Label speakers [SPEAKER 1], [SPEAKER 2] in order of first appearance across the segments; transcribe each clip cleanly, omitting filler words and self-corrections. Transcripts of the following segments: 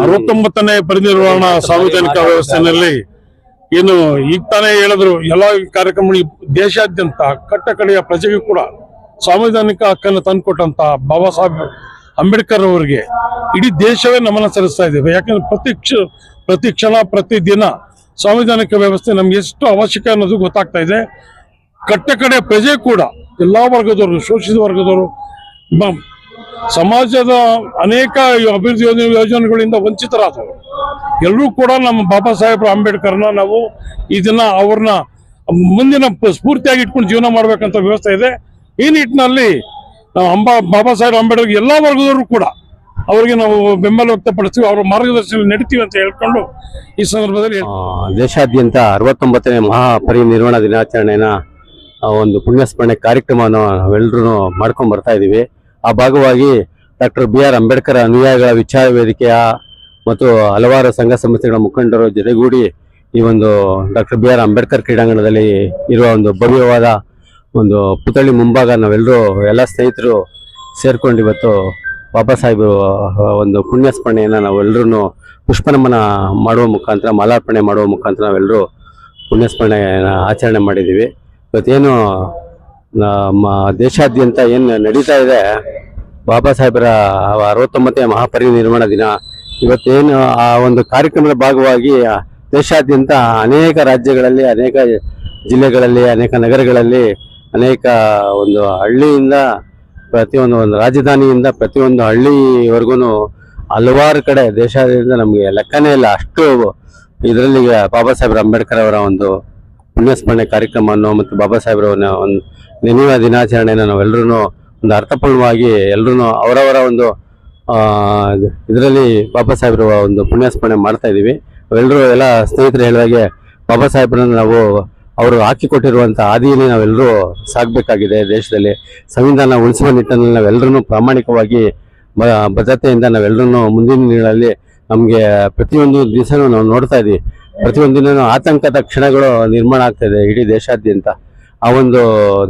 [SPEAKER 1] 69ನೇ ಪರಿನಿರ್ವಾಣ ಸಾರ್ವಜನಿಕ ವ್ಯವಸ್ಥೆಯಲ್ಲಿ ಏನು ಈಗ ತಾನೇ ಹೇಳಿದ್ರು, ಎಲ್ಲ ಕಾರ್ಯಕ್ರಮಗಳು ದೇಶಾದ್ಯಂತ ಕಟ್ಟಕಡೆಯ ಪ್ರಜೆಗೂ ಕೂಡ ಸಾಂವಿಧಾನಿಕ ಹಕ್ಕನ್ನು ತಂದುಕೊಟ್ಟಂತ ಬಾಬಾ ಸಾಹೇಬ್ ಅಂಬೇಡ್ಕರ್ ಅವರಿಗೆ ಇಡೀ ದೇಶವೇ ನಮನ ಸಲ್ಲಿಸ್ತಾ ಇದ್ದೇವೆ. ಯಾಕಂದ್ರೆ ಪ್ರತಿ ಕ್ಷಣ ಪ್ರತಿ ದಿನ ಸಾಂವಿಧಾನಿಕ ವ್ಯವಸ್ಥೆ ನಮ್ಗೆ ಎಷ್ಟು ಅವಶ್ಯಕ ಅನ್ನೋದು ಗೊತ್ತಾಗ್ತಾ ಇದೆ. ಕಟ್ಟಕಡೆ ಪ್ರಜೆ ಕೂಡ ಎಲ್ಲಾ ವರ್ಗದವರು, ಶೋಷಿತ ವರ್ಗದವರು, ಸಮಾಜದ ಅನೇಕ ಅಭಿವೃದ್ಧಿ ಯೋಜನೆಗಳಿಂದ ವಂಚಿತರಾದವರು ಎಲ್ಲರೂ ಕೂಡ ನಮ್ಮ ಬಾಬಾ ಸಾಹೇಬ್ ಅಂಬೇಡ್ಕರ್ನ ನಾವು ಇದನ್ನ ಅವ್ರನ್ನ ಮುಂದಿನ ಸ್ಫೂರ್ತಿಯಾಗಿ ಇಟ್ಕೊಂಡು ಜೀವನ ಮಾಡ್ಬೇಕಂತ ವ್ಯವಸ್ಥೆ ಇದೆ. ಈ ನಿಟ್ಟಿನಲ್ಲಿ ಬಾಬಾ ಸಾಹೇಬ್ ಅಂಬೇಡ್ಕರ್ ಎಲ್ಲಾ ವರ್ಗದವರು ಕೂಡ ಅವರಿಗೆ ನಾವು ಬೆಂಬಲ ವ್ಯಕ್ತಪಡಿಸ್ತೀವಿ, ಅವರ ಮಾರ್ಗದರ್ಶನ ನಡೀತೀವಿ ಅಂತ ಹೇಳ್ಕೊಂಡು ಈ ಸಂದರ್ಭದಲ್ಲಿ
[SPEAKER 2] ದೇಶಾದ್ಯಂತ 69ನೇ ಮಹಾಪರಿನಿರ್ವಾಣ ದಿನಾಚರಣೆನ ಒಂದು ಪುಣ್ಯಸ್ಮರಣೆ ಕಾರ್ಯಕ್ರಮವನ್ನು ನಾವೆಲ್ಲರೂ ಮಾಡ್ಕೊಂಡು ಬರ್ತಾ ಇದೀವಿ. ಆ ಭಾಗವಾಗಿ ಡಾಕ್ಟರ್ BR ಅಂಬೇಡ್ಕರ್ ಅನುಯಾಯಿಗಳ ವಿಚಾರ ವೇದಿಕೆಯ ಮತ್ತು ಹಲವಾರು ಸಂಘ ಸಂಸ್ಥೆಗಳ ಮುಖಂಡರು ಜೊತೆಗೂಡಿ ಈ ಒಂದು ಡಾಕ್ಟರ್ BR ಅಂಬೇಡ್ಕರ್ ಕ್ರೀಡಾಂಗಣದಲ್ಲಿ ಇರುವ ಒಂದು ಭವ್ಯವಾದ ಒಂದು ಪುತ್ಥಳಿ ಮುಂಭಾಗ ನಾವೆಲ್ಲರೂ ಎಲ್ಲ ಸ್ನೇಹಿತರು ಸೇರ್ಕೊಂಡು ಇವತ್ತು ಬಾಬಾ ಸಾಹೇಬರು ಒಂದು ಪುಣ್ಯಸ್ಮರಣೆಯನ್ನು ನಾವೆಲ್ಲರೂ ಪುಷ್ಪನಮನ ಮಾಡುವ ಮುಖಾಂತರ, ಮಾಲಾರ್ಪಣೆ ಮಾಡುವ ಮುಖಾಂತರ ನಾವೆಲ್ಲರೂ ಪುಣ್ಯಸ್ಮರಣೆಯನ್ನು ಆಚರಣೆ ಮಾಡಿದ್ದೀವಿ. ಇವತ್ತೇನು ನಮ್ಮ ದೇಶಾದ್ಯಂತ ಏನು ನಡೀತಾ ಇದೆ, ಬಾಬಾ ಸಾಹೇಬರ 69ನೇ ಮಹಾಪರಿನಿರ್ವಾಣ ದಿನ, ಇವತ್ತೇನು ಆ ಒಂದು ಕಾರ್ಯಕ್ರಮದ ಭಾಗವಾಗಿ ದೇಶಾದ್ಯಂತ ಅನೇಕ ರಾಜ್ಯಗಳಲ್ಲಿ, ಅನೇಕ ಜಿಲ್ಲೆಗಳಲ್ಲಿ, ಅನೇಕ ನಗರಗಳಲ್ಲಿ, ಅನೇಕ ಒಂದು ಹಳ್ಳಿಯಿಂದ ಒಂದು ರಾಜಧಾನಿಯಿಂದ ಪ್ರತಿಯೊಂದು ಹಳ್ಳಿವರೆಗೂ ಹಲವಾರು ಕಡೆ ದೇಶಾದ್ಯಂತ ನಮಗೆ ಲೆಕ್ಕನೇ ಇಲ್ಲ, ಅಷ್ಟು ಇದರಲ್ಲಿ ಬಾಬಾ ಸಾಹೇಬ್ ಅಂಬೇಡ್ಕರ್ ಅವರ ಒಂದು ಪುಣ್ಯಸ್ಮರಣೆ ಕಾರ್ಯಕ್ರಮವನ್ನು ಮತ್ತು ಬಾಬಾ ಸಾಹೇಬ್ರ ಒಂದು ನೆನೆಯುವ ದಿನಾಚರಣೆಯನ್ನು ನಾವೆಲ್ಲರೂ ಒಂದು ಅರ್ಥಪೂರ್ಣವಾಗಿ ಎಲ್ಲರೂ ಅವರವರ ಒಂದು ಇದರಲ್ಲಿ ಬಾಬಾ ಸಾಹೇಬ್ರ ಒಂದು ಪುಣ್ಯಸ್ಮರಣೆ ಮಾಡ್ತಾ ಇದ್ದೀವಿ. ನಾವೆಲ್ಲರೂ ಎಲ್ಲ ಸ್ನೇಹಿತರು ಹೇಳಿದಾಗೆ ಬಾಬಾ ಸಾಹೇಬ್ರನ್ನ ನಾವು ಅವರು ಹಾಕಿಕೊಟ್ಟಿರುವಂಥ ಹಾದಿಯಲ್ಲಿ ನಾವೆಲ್ಲರೂ ಸಾಗಬೇಕಾಗಿದೆ. ದೇಶದಲ್ಲಿ ಸಂವಿಧಾನ ಉಳಿಸುವ ನಿಟ್ಟಿನಲ್ಲಿ ನಾವೆಲ್ಲರೂ ಪ್ರಾಮಾಣಿಕವಾಗಿ ಬದ್ಧತೆಯಿಂದ ನಾವೆಲ್ಲರೂ ಮುಂದಿನ ದಿನಗಳಲ್ಲಿ ನಮಗೆ ಪ್ರತಿಯೊಂದು ದಿವಸನೂ ನಾವು ನೋಡ್ತಾ ಇದ್ದೀವಿ, ಪ್ರತಿಯೊಂದು ದಿನ ಆತಂಕದ ಕ್ಷಣಗಳು ನಿರ್ಮಾಣ ಆಗ್ತಾ ಇದೆ ಇಡೀ ದೇಶಾದ್ಯಂತ. ಆ ಒಂದು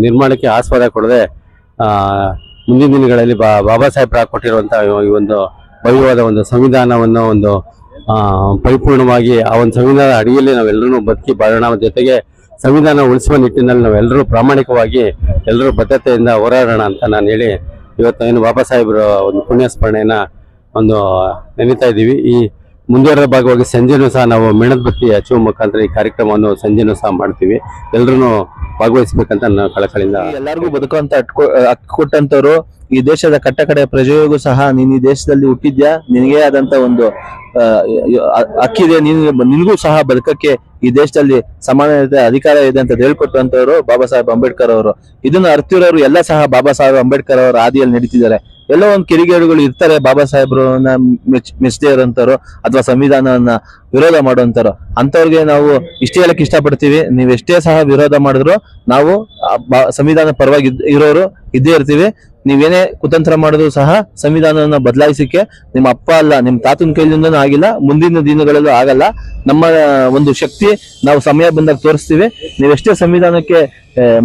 [SPEAKER 2] ನಿರ್ಮಾಣಕ್ಕೆ ಆಸ್ಪದ ಕೊಡದೆ ಮುಂದಿನ ದಿನಗಳಲ್ಲಿ ಬಾಬಾ ಸಾಹೇಬ್ರ ಕೊಟ್ಟಿರುವಂಥ ಈ ಒಂದು ಭವ್ಯವಾದ ಒಂದು ಸಂವಿಧಾನವನ್ನು ಒಂದು ಪರಿಪೂರ್ಣವಾಗಿ ಆ ಒಂದು ಸಂವಿಧಾನದ ಅಡಿಯಲ್ಲಿ ನಾವೆಲ್ಲರೂ ಬದುಕಿ ಬಾಳೋಣ. ಜೊತೆಗೆ ಸಂವಿಧಾನ ಉಳಿಸುವ ನಿಟ್ಟಿನಲ್ಲಿ ನಾವೆಲ್ಲರೂ ಪ್ರಾಮಾಣಿಕವಾಗಿ ಎಲ್ಲರೂ ಬದ್ಧತೆಯಿಂದ ಹೋರಾಡೋಣ ಅಂತ ನಾನು ಹೇಳಿ ಇವತ್ತೇನು ಬಾಬಾ ಸಾಹೇಬ್ರ ಒಂದು ಪುಣ್ಯಸ್ಮರಣೆಯನ್ನ ಒಂದು ನೆನೀತಾ ಇದ್ದೀವಿ. ಈ ಮುಂದುವರೆದ ಭಾಗವಾಗಿ ಸಂಜೆನೂ ಸಹ ನಾವು ಮೇಣದ ಹಚ್ಚುವ ಮುಖಾಂತರ ಈ ಕಾರ್ಯಕ್ರಮವನ್ನು ಸಂಜೆನೂ ಸಹ ಮಾಡ್ತೀವಿ. ಎಲ್ಲರೂ ಭಾಗವಹಿಸ್ಬೇಕಂತ ನಾನು ಕಳಕಳಿಯಿಂದ
[SPEAKER 3] ಎಲ್ಲರಿಗೂ ಬದುಕುವಂತ ಹಕ್ಕು ಕೊಟ್ಟಂತವ್ರು ಈ ದೇಶದ ಕಟ್ಟಕಡೆ ಪ್ರಜೆಗೂ ಸಹ ನೀನ್ ಈ ದೇಶದಲ್ಲಿ ಹುಟ್ಟಿದ್ಯಾ, ನಿನಗೇ ಆದಂತ ಒಂದು ಹಕ್ಕಿದೆ, ನಿನಗೂ ಸಹ ಬದುಕಕ್ಕೆ ಈ ದೇಶದಲ್ಲಿ ಸಮಾನತೆ ಅಧಿಕಾರ ಇದೆ ಅಂತ ಹೇಳ್ಕೊಟ್ಟಂತವ್ರು ಬಾಬಾ ಸಾಹೇಬ್ ಅಂಬೇಡ್ಕರ್ ಅವರು. ಇದನ್ನ ಅರ್ತಿರೋರು ಎಲ್ಲ ಸಹ ಬಾಬಾ ಸಾಹೇಬ್ ಅಂಬೇಡ್ಕರ್ ಅವರ ಹಾದಿಯಲ್ಲಿ ನಡೀತಿದ್ದಾರೆ. ಎಲ್ಲೋ ಒಂದು ಕಿಡಿಗೇಡುಗಳು ಇರ್ತಾರೆ, ಬಾಬಾ ಸಾಹೇಬ್ರನ್ನ ಮೆಚ್ಚದೇ ಇರೋಂಥವ್ರು ಅಥವಾ ಸಂವಿಧಾನವನ್ನ ವಿರೋಧ ಮಾಡುವಂತವ್ರು. ಅಂತವ್ರಿಗೆ ನಾವು ಇಷ್ಟೇ ಹೇಳಕ್ ಇಷ್ಟಪಡ್ತೀವಿ, ನೀವ್ ಎಷ್ಟೇ ಸಹ ವಿರೋಧ ಮಾಡಿದ್ರು ನಾವು ಸಂವಿಧಾನ ಪರವಾಗಿ ಇರೋರು ಇದ್ದೇ ಇರ್ತೀವಿ. ನೀವೇನೇ ಕುತಂತ್ರ ಮಾಡಿದ್ರು ಸಹ ಸಂವಿಧಾನವನ್ನ ಬದಲಾಯಿಸಿಕೆ ನಿಮ್ಮ ಅಪ್ಪ ಅಲ್ಲ, ನಿಮ್ ತಾತನ ಕೈಲಿಂದನೂ ಆಗಿಲ್ಲ, ಮುಂದಿನ ದಿನಗಳಲ್ಲೂ ಆಗಲ್ಲ. ನಮ್ಮ ಒಂದು ಶಕ್ತಿ ನಾವು ಸಮಯ ಬಂದಾಗ ತೋರಿಸ್ತೀವಿ. ನೀವೆಷ್ಟೇ ಸಂವಿಧಾನಕ್ಕೆ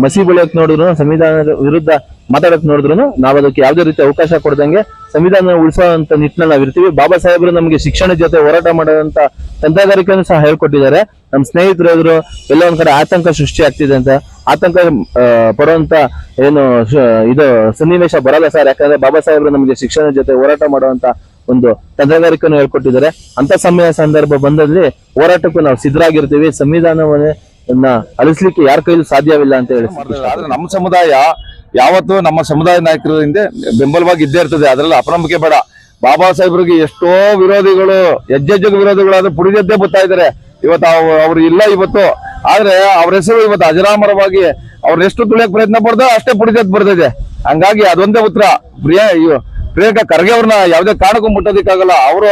[SPEAKER 3] ಮಸಿ ಬೆಳೆಯಕ್ ನೋಡಿದ್ರು, ಸಂವಿಧಾನದ ವಿರುದ್ಧ ಮಾತಾಡಕ್ ನೋಡಿದ್ರು ನಾವು ಅದಕ್ಕೆ ಯಾವುದೇ ರೀತಿ ಅವಕಾಶ ಕೊಡದಂಗೆ ಸಂವಿಧಾನ ಉಳಿಸುವಂತ ನಿಟ್ಟಿನಲ್ಲಿ ನಾವು ಇರ್ತೀವಿ. ಬಾಬಾ ಸಾಹೇಬರು ನಮಗೆ ಶಿಕ್ಷಣದ ಜೊತೆ ಹೋರಾಟ ಮಾಡೋದಂತ ತಂತ್ರಗಾರಿಕೆಯನ್ನು ಸಹ ಹೇಳ್ಕೊಟ್ಟಿದ್ದಾರೆ. ನಮ್ಮ ಸ್ನೇಹಿತರು ಎದುರು ಎಲ್ಲ ಒಂದ್ ಕಡೆ ಆತಂಕ ಸೃಷ್ಟಿ ಆಗ್ತಿದೆ ಅಂತ, ಆತಂಕ ಪಡುವಂತ ಏನು ಇದು ಸನ್ನಿವೇಶ ಬರಲ್ಲ ಸರ್. ಯಾಕಂದ್ರೆ ಬಾಬಾ ಸಾಹೇಬರು ನಮಗೆ ಶಿಕ್ಷಣದ ಜೊತೆ ಹೋರಾಟ ಮಾಡುವಂತ ಒಂದು ತಂತ್ರಗಾರಿಕೆಯನ್ನು ಹೇಳ್ಕೊಟ್ಟಿದ್ದಾರೆ. ಅಂತ ಸಮಯ ಸಂದರ್ಭ ಬಂದಲ್ಲಿ ಹೋರಾಟಕ್ಕೂ ನಾವು ಸಿದ್ಧರಾಗಿರ್ತೀವಿ. ಸಂವಿಧಾನವನ್ನ ಅಳಿಸ್ಲಿಕ್ಕೆ ಯಾರ ಕೈಲೂ ಸಾಧ್ಯವಿಲ್ಲ ಅಂತ ಹೇಳಿ.
[SPEAKER 4] ಆದ್ರೆ ನಮ್ಮ ಸಮುದಾಯ ಯಾವತ್ತು ನಮ್ಮ ಸಮುದಾಯ ನಾಯಕರ ಹಿಂದೆ ಬೆಂಬಲವಾಗಿ ಇದ್ದೇ ಇರ್ತದೆ, ಅದರಲ್ಲಿ ಅಪನಂಬಿಕೆ ಬೇಡ. ಬಾಬಾ ಸಾಹೇಬ್ರಿಗೆ ಎಷ್ಟೋ ವಿರೋಧಿಗಳು, ಹೆಜ್ಜೆಜ್ಜೆಗೆ ವಿರೋಧಿಗಳಾದ್ರೆ ಪುಡಿದದ್ದೇ ಬರ್ತಾ ಇದಾರೆ. ಇವತ್ತು ಅವ್ರು ಇಲ್ಲ ಇವತ್ತು, ಆದ್ರೆ ಅವ್ರ ಹೆಸರು ಇವತ್ತು ಅಜರಾಮರವಾಗಿ ಅವ್ರನ್ನ ಎಷ್ಟು ತುಳಿಯಕ್ ಪ್ರಯತ್ನ ಪಡ್ದ ಅಷ್ಟೇ ಪುಡಿದದ್ ಬರ್ತಿದೆ. ಹಂಗಾಗಿ ಅದೊಂದೇ ಉತ್ತರ. ಪ್ರಿಯಾಂಕಾ ಖರ್ಗೆ ಅವ್ರನ್ನ ಯಾವುದೇ ಕಾರಣಕ್ಕೂ ಮುಟ್ಟೋದಿಕ್ಕಾಗಲ್ಲ. ಅವರು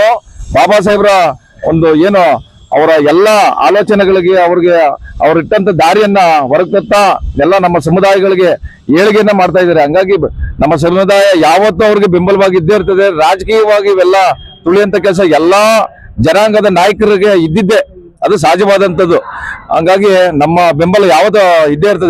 [SPEAKER 4] ಬಾಬಾ ಸಾಹೇಬ್ರ ಒಂದು ಏನು ಅವರ ಎಲ್ಲ ಆಲೋಚನೆಗಳಿಗೆ ಅವ್ರು ಇಟ್ಟಂತ ದಾರಿಯನ್ನ ಹೊರತತ್ತಾ ಎಲ್ಲ ನಮ್ಮ ಸಮುದಾಯಗಳಿಗೆ ಏಳಿಗೆಯನ್ನ ಮಾಡ್ತಾ ಇದ್ದಾರೆ. ಹಂಗಾಗಿ ನಮ್ಮ ಸಮುದಾಯ ಯಾವತ್ತೂ ಅವ್ರಿಗೆ ಬೆಂಬಲವಾಗಿ ಇದ್ದೇ ಇರ್ತದೆ. ರಾಜಕೀಯವಾಗಿ ಇವೆಲ್ಲ ತುಳಿಯಂತ ಕೆಲಸ ಎಲ್ಲಾ ಜನಾಂಗದ ನಾಯಕರಿಗೆ ಇದ್ದಿದ್ದೆ, ಅದು ಸಹಜವಾದಂಥದ್ದು. ಹಂಗಾಗಿ ನಮ್ಮ ಬೆಂಬಲ ಯಾವತ್ತೂ ಇದ್ದೇ ಇರ್ತದೆ.